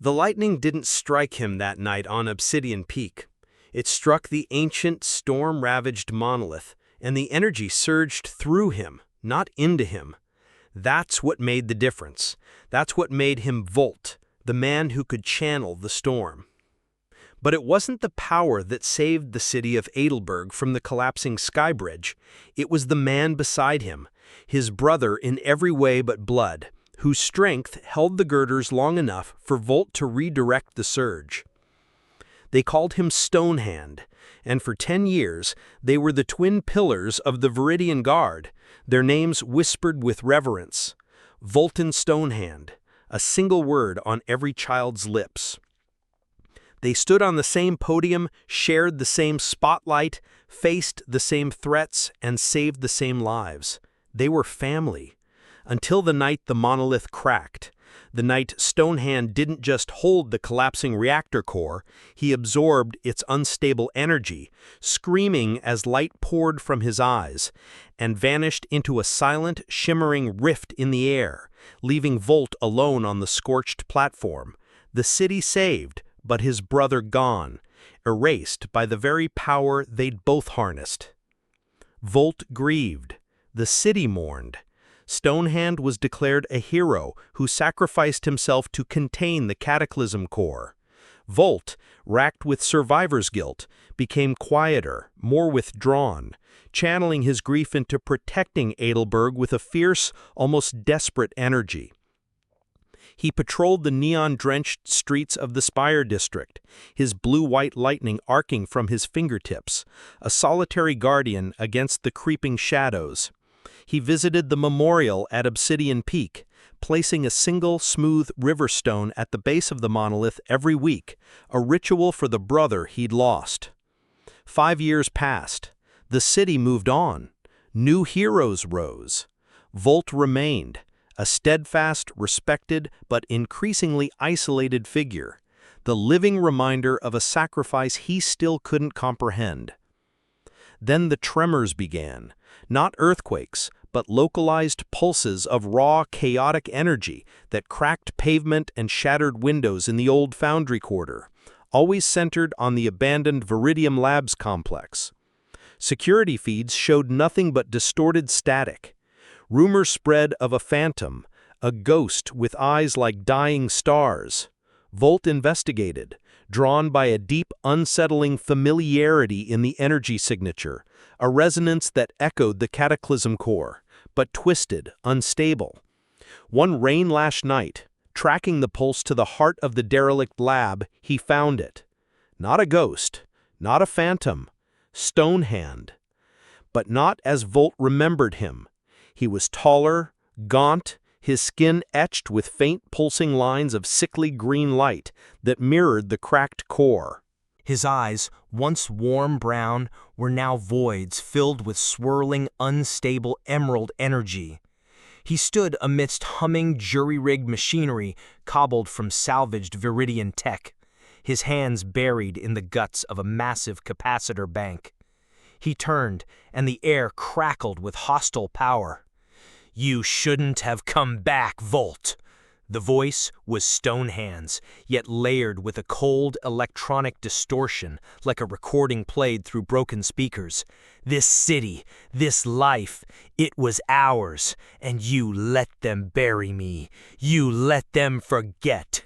The lightning didn't strike him that night on Obsidian Peak. It struck the ancient, storm-ravaged monolith, and the energy surged through him, not into him. That's what made the difference. That's what made him Volt, the man who could channel the storm. But it wasn't the power that saved the city of Adelberg from the collapsing sky bridge. It was the man beside him, his brother in every way but blood, whose strength held the girders long enough for Volt to redirect the surge. They called him Stonehand, and for 10 years they were the twin pillars of the Viridian Guard, their names whispered with reverence. Volt and Stonehand, a single word on every child's lips. They stood on the same podium, shared the same spotlight, faced the same threats, and saved the same lives. They were family. Until the night the monolith cracked. The night Stonehand didn't just hold the collapsing reactor core, he absorbed its unstable energy, screaming as light poured from his eyes, and vanished into a silent, shimmering rift in the air, leaving Volt alone on the scorched platform. The city saved, but his brother gone, erased by the very power they'd both harnessed. Volt grieved. The city mourned. Stonehand was declared a hero who sacrificed himself to contain the Cataclysm core. Volt, racked with survivor's guilt, became quieter, more withdrawn, channeling his grief into protecting Adelberg with a fierce, almost desperate energy. He patrolled the neon-drenched streets of the Spire district, his blue-white lightning arcing from his fingertips, a solitary guardian against the creeping shadows. He visited the memorial at Obsidian Peak, placing a single, smooth river stone at the base of the monolith every week, a ritual for the brother he'd lost. 5 years passed. The city moved on. New heroes rose. Volt remained, a steadfast, respected, but increasingly isolated figure, the living reminder of a sacrifice he still couldn't comprehend. Then the tremors began, not earthquakes, but localized pulses of raw, chaotic energy that cracked pavement and shattered windows in the old foundry quarter, always centered on the abandoned Viridium Labs complex. Security feeds showed nothing but distorted static. Rumors spread of a phantom, a ghost with eyes like dying stars. Volt investigated, drawn by a deep, unsettling familiarity in the energy signature, a resonance that echoed the Cataclysm core, but twisted, unstable. One rain-lashed night, tracking the pulse to the heart of the derelict lab, he found it. Not a ghost, not a phantom, Stonehand. But not as Volt remembered him. He was taller, gaunt, his skin etched with faint pulsing lines of sickly green light that mirrored the cracked core. His eyes, once warm brown, were now voids filled with swirling, unstable emerald energy. He stood amidst humming, jury-rigged machinery cobbled from salvaged Viridian tech, his hands buried in the guts of a massive capacitor bank. He turned, and the air crackled with hostile power. "You shouldn't have come back, Volt." The voice was Stonehand's, yet layered with a cold electronic distortion, like a recording played through broken speakers. "This city, this life, it was ours, and you let them bury me. You let them forget."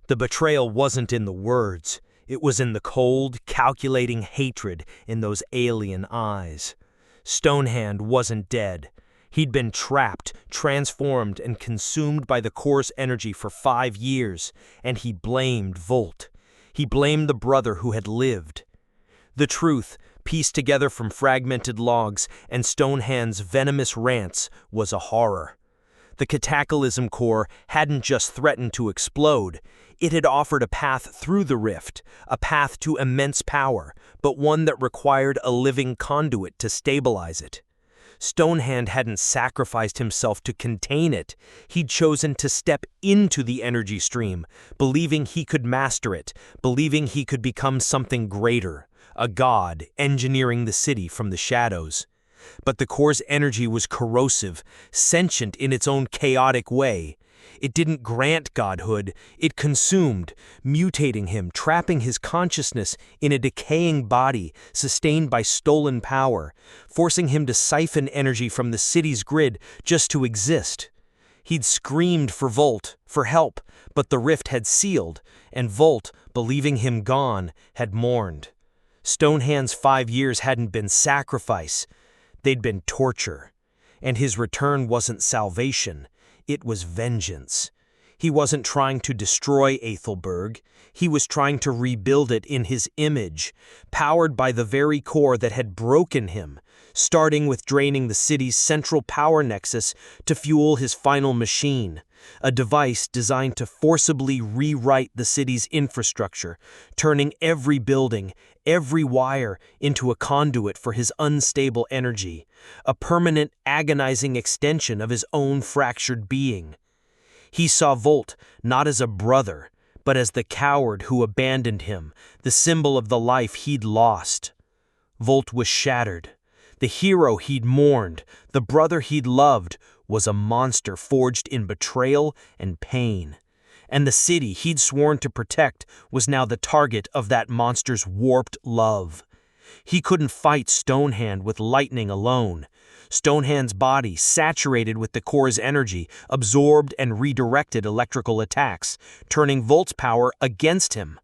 The betrayal wasn't in the words. It was in the cold, calculating hatred in those alien eyes. Stonehand wasn't dead. He'd been trapped, transformed, and consumed by the core's energy for 5 years, and he blamed Volt. He blamed the brother who had lived. The truth, pieced together from fragmented logs and Stonehand's venomous rants, was a horror. The Cataclysm core hadn't just threatened to explode. It had offered a path through the rift, a path to immense power, but one that required a living conduit to stabilize it. Stonehand hadn't sacrificed himself to contain it. He'd chosen to step into the energy stream, believing he could master it, believing he could become something greater, a god engineering the city from the shadows. But the core's energy was corrosive, sentient in its own chaotic way. It didn't grant godhood, it consumed, mutating him, trapping his consciousness in a decaying body sustained by stolen power, forcing him to siphon energy from the city's grid just to exist. He'd screamed for Volt, for help, but the rift had sealed, and Volt, believing him gone, had mourned. Stonehand's 5 years hadn't been sacrifice, they'd been torture. And his return wasn't salvation, it was vengeance. He wasn't trying to destroy Ethelberg, he was trying to rebuild it in his image, powered by the very core that had broken him, starting with draining the city's central power nexus to fuel his final machine, a device designed to forcibly rewrite the city's infrastructure, turning every building, every wire into a conduit for his unstable energy, a permanent, agonizing extension of his own fractured being. He saw Volt not as a brother, but as the coward who abandoned him, the symbol of the life he'd lost. Volt was shattered. The hero he'd mourned, the brother he'd loved, was a monster forged in betrayal and pain. And the city he'd sworn to protect was now the target of that monster's warped love. He couldn't fight Stonehand with lightning alone. Stonehand's body, saturated with the core's energy, absorbed and redirected electrical attacks, turning Volt's power against him.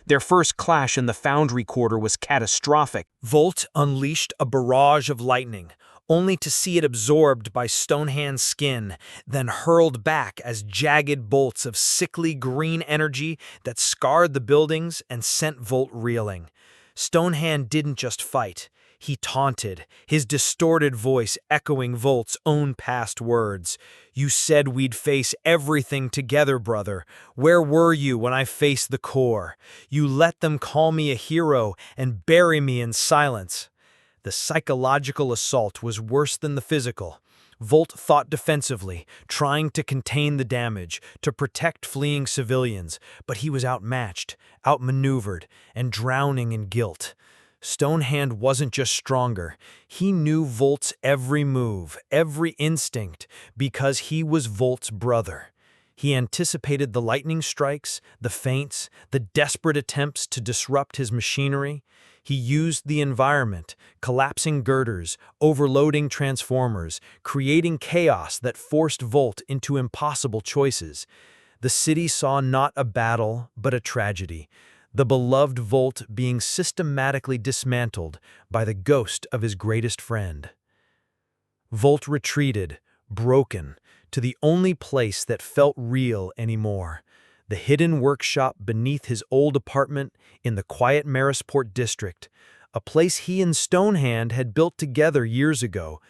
Their first clash in the Foundry Quarter was catastrophic. Volt unleashed a barrage of lightning, only to see it absorbed by Stonehand's skin, then hurled back as jagged bolts of sickly green energy that scarred the buildings and sent Volt reeling. Stonehand didn't just fight. He taunted, his distorted voice echoing Volt's own past words. "You said we'd face everything together, brother. Where were you when I faced the core? You let them call me a hero and bury me in silence." The psychological assault was worse than the physical. Volt fought defensively, trying to contain the damage, to protect fleeing civilians, but he was outmatched, outmaneuvered, and drowning in guilt. Stonehand wasn't just stronger, he knew Volt's every move, every instinct, because he was Volt's brother. He anticipated the lightning strikes, the feints, the desperate attempts to disrupt his machinery. He used the environment, collapsing girders, overloading transformers, creating chaos that forced Volt into impossible choices. The city saw not a battle, but a tragedy. The beloved Volt being systematically dismantled by the ghost of his greatest friend. Volt retreated, broken, to the only place that felt real anymore, the hidden workshop beneath his old apartment in the quiet Marisport district, a place he and Stonehand had built together years ago.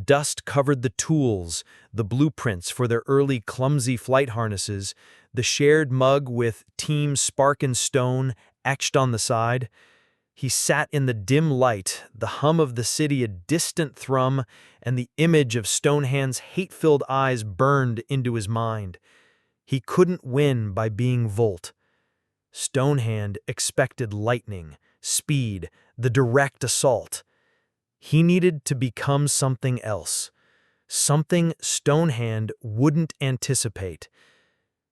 Dust covered the tools, the blueprints for their early clumsy flight harnesses, the shared mug with Team Spark and Stone etched on the side. He sat in the dim light, the hum of the city a distant thrum, and the image of Stonehand's hate-filled eyes burned into his mind. He couldn't win by being Volt. Stonehand expected lightning, speed, the direct assault. He needed to become something else, something Stonehand wouldn't anticipate.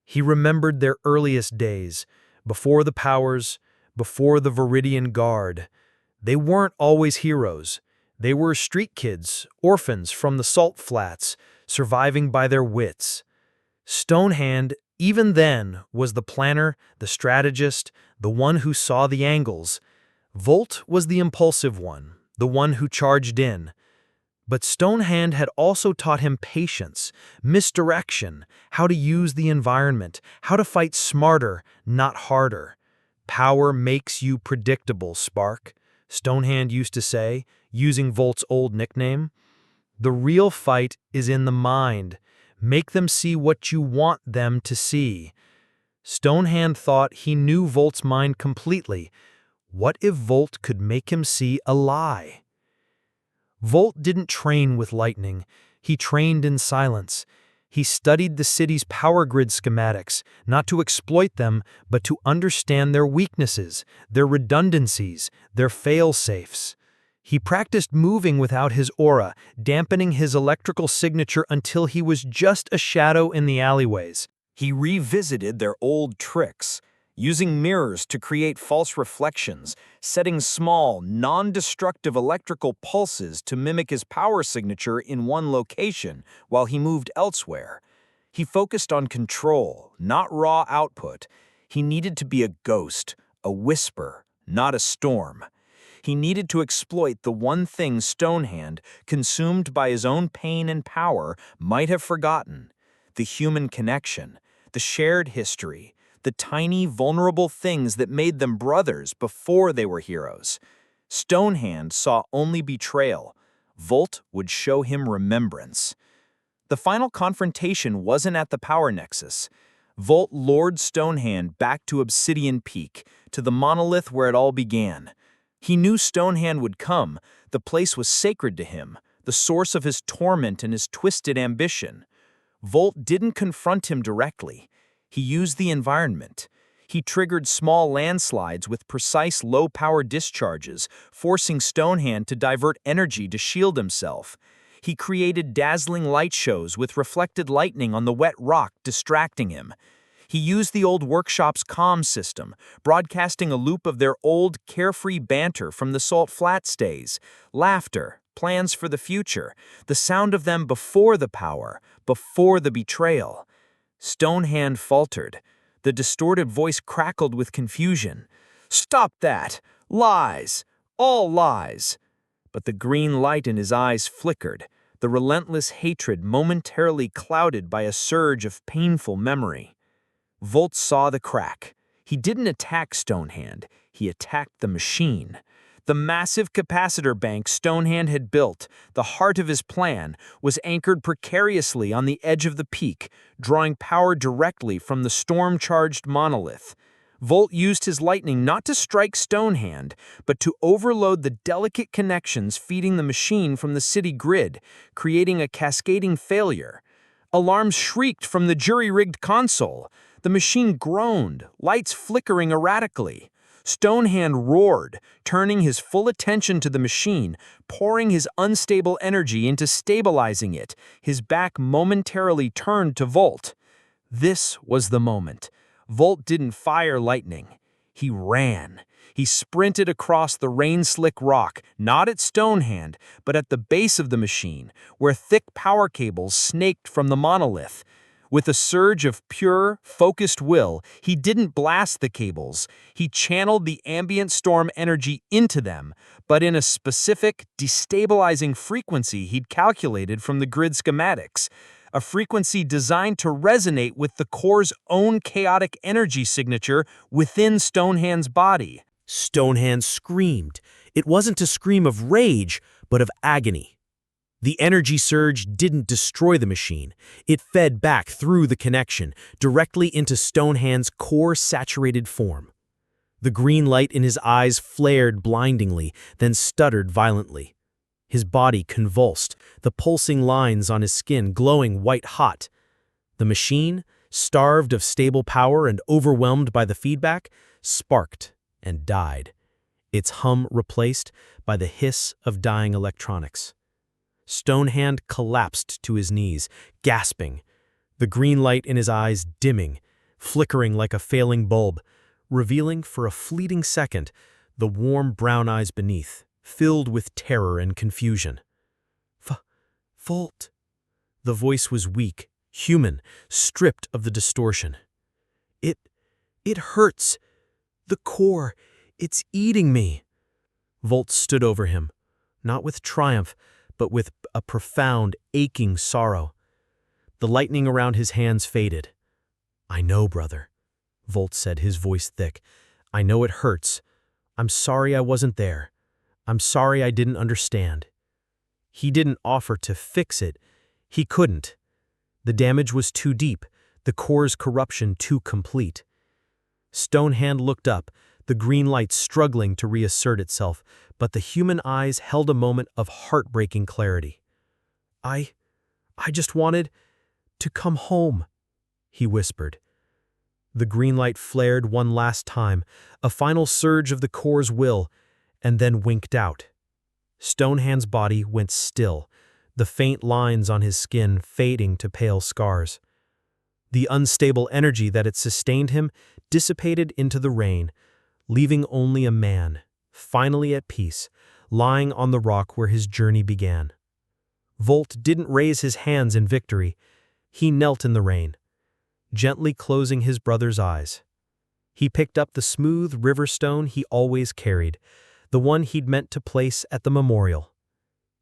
He remembered their earliest days, before the powers, before the Viridian Guard. They weren't always heroes. They were street kids, orphans from the salt flats, surviving by their wits. Stonehand, even then, was the planner, the strategist, the one who saw the angles. Volt was the impulsive one, the one who charged in. But Stonehand had also taught him patience, misdirection, how to use the environment, how to fight smarter, not harder. "Power makes you predictable, Spark," Stonehand used to say, using Volt's old nickname. "The real fight is in the mind. Make them see what you want them to see." Stonehand thought he knew Volt's mind completely. What if Volt could make him see a lie? Volt didn't train with lightning. He trained in silence. He studied the city's power grid schematics, not to exploit them, but to understand their weaknesses, their redundancies, their fail-safes. He practiced moving without his aura, dampening his electrical signature until he was just a shadow in the alleyways. He revisited their old tricks, using mirrors to create false reflections, setting small, non-destructive electrical pulses to mimic his power signature in one location while he moved elsewhere. He focused on control, not raw output. He needed to be a ghost, a whisper, not a storm. He needed to exploit the one thing Stonehand, consumed by his own pain and power, might have forgotten: the human connection, the shared history, the tiny, vulnerable things that made them brothers before they were heroes. Stonehand saw only betrayal. Volt would show him remembrance. The final confrontation wasn't at the power nexus. Volt lured Stonehand back to Obsidian Peak, to the monolith where it all began. He knew Stonehand would come. The place was sacred to him, the source of his torment and his twisted ambition. Volt didn't confront him directly. He used the environment. He triggered small landslides with precise low-power discharges, forcing Stonehand to divert energy to shield himself. He created dazzling light shows with reflected lightning on the wet rock, distracting him. He used the old workshop's comm system, broadcasting a loop of their old, carefree banter from the Salt Flat stays, laughter, plans for the future, the sound of them before the power, before the betrayal. Stonehand faltered. The distorted voice crackled with confusion. "Stop that! Lies! All lies!" But the green light in his eyes flickered, the relentless hatred momentarily clouded by a surge of painful memory. Volt saw the crack. He didn't attack Stonehand, he attacked the machine. The massive capacitor bank Stonehand had built, the heart of his plan, was anchored precariously on the edge of the peak, drawing power directly from the storm-charged monolith. Volt used his lightning not to strike Stonehand, but to overload the delicate connections feeding the machine from the city grid, creating a cascading failure. Alarms shrieked from the jury-rigged console. The machine groaned, lights flickering erratically. Stonehand roared, turning his full attention to the machine, pouring his unstable energy into stabilizing it, his back momentarily turned to Volt. This was the moment. Volt didn't fire lightning. He ran. He sprinted across the rain-slick rock, not at Stonehand, but at the base of the machine, where thick power cables snaked from the monolith. With a surge of pure, focused will, he didn't blast the cables. He channeled the ambient storm energy into them, but in a specific, destabilizing frequency he'd calculated from the grid schematics. A frequency designed to resonate with the core's own chaotic energy signature within Stonehand's body. Stonehand screamed. It wasn't a scream of rage, but of agony. The energy surge didn't destroy the machine. It fed back through the connection, directly into Stonehand's core-saturated form. The green light in his eyes flared blindingly, then stuttered violently. His body convulsed, the pulsing lines on his skin glowing white-hot. The machine, starved of stable power and overwhelmed by the feedback, sparked and died, its hum replaced by the hiss of dying electronics. Stonehand collapsed to his knees, gasping, the green light in his eyes dimming, flickering like a failing bulb, revealing for a fleeting second the warm brown eyes beneath, filled with terror and confusion. Volt. The voice was weak, human, stripped of the distortion. It hurts. The core, it's eating me. Volt stood over him, not with triumph, but with a profound, aching sorrow. The lightning around his hands faded. "I know, brother," Volt said, his voice thick. "I know it hurts. I'm sorry I wasn't there. I'm sorry I didn't understand." He didn't offer to fix it. He couldn't. The damage was too deep, the core's corruption too complete. Stonehand looked up, the green light struggling to reassert itself, but the human eyes held a moment of heartbreaking clarity. I just wanted to come home," he whispered. The green light flared one last time, a final surge of the core's will, and then winked out. Stonehand's body went still, the faint lines on his skin fading to pale scars. The unstable energy that had sustained him dissipated into the rain, leaving only a man, finally at peace, lying on the rock where his journey began. Volt didn't raise his hands in victory. He knelt in the rain, gently closing his brother's eyes. He picked up the smooth river stone he always carried, the one he'd meant to place at the memorial.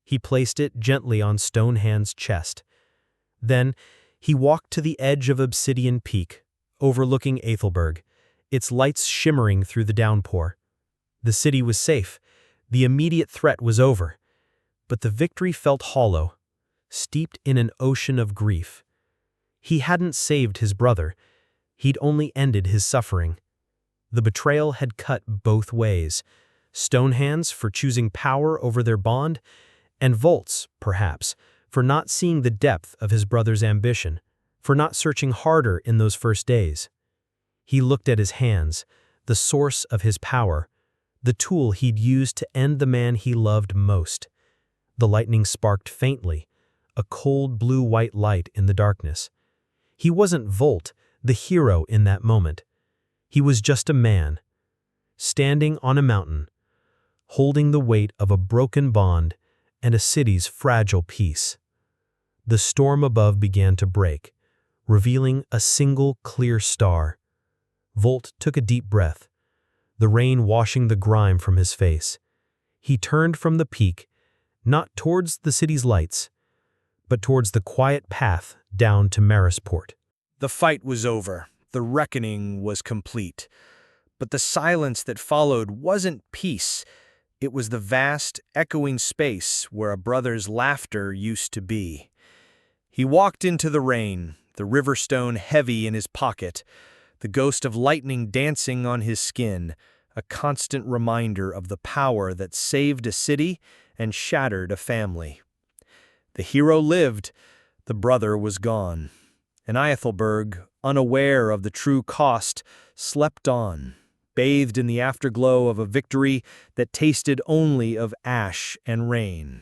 He placed it gently on Stonehand's chest. Then, he walked to the edge of Obsidian Peak, overlooking Aethelberg, its lights shimmering through the downpour. The city was safe. The immediate threat was over. But the victory felt hollow, steeped in an ocean of grief. He hadn't saved his brother. He'd only ended his suffering. The betrayal had cut both ways. Stonehand's for choosing power over their bond, and Volt's, perhaps, for not seeing the depth of his brother's ambition, for not searching harder in those first days. He looked at his hands, the source of his power, the tool he'd used to end the man he loved most. The lightning sparked faintly, a cold blue-white light in the darkness. He wasn't Volt, the hero in that moment. He was just a man, standing on a mountain, holding the weight of a broken bond and a city's fragile peace. The storm above began to break, revealing a single clear star. Volt took a deep breath, the rain washing the grime from his face. He turned from the peak, not towards the city's lights, but towards the quiet path down to Marisport. The fight was over. The reckoning was complete. But the silence that followed wasn't peace. It was the vast, echoing space where a brother's laughter used to be. He walked into the rain, the river stone heavy in his pocket, the ghost of lightning dancing on his skin, a constant reminder of the power that saved a city and shattered a family. The hero lived, the brother was gone. And Aethelberg, unaware of the true cost, slept on, bathed in the afterglow of a victory that tasted only of ash and rain.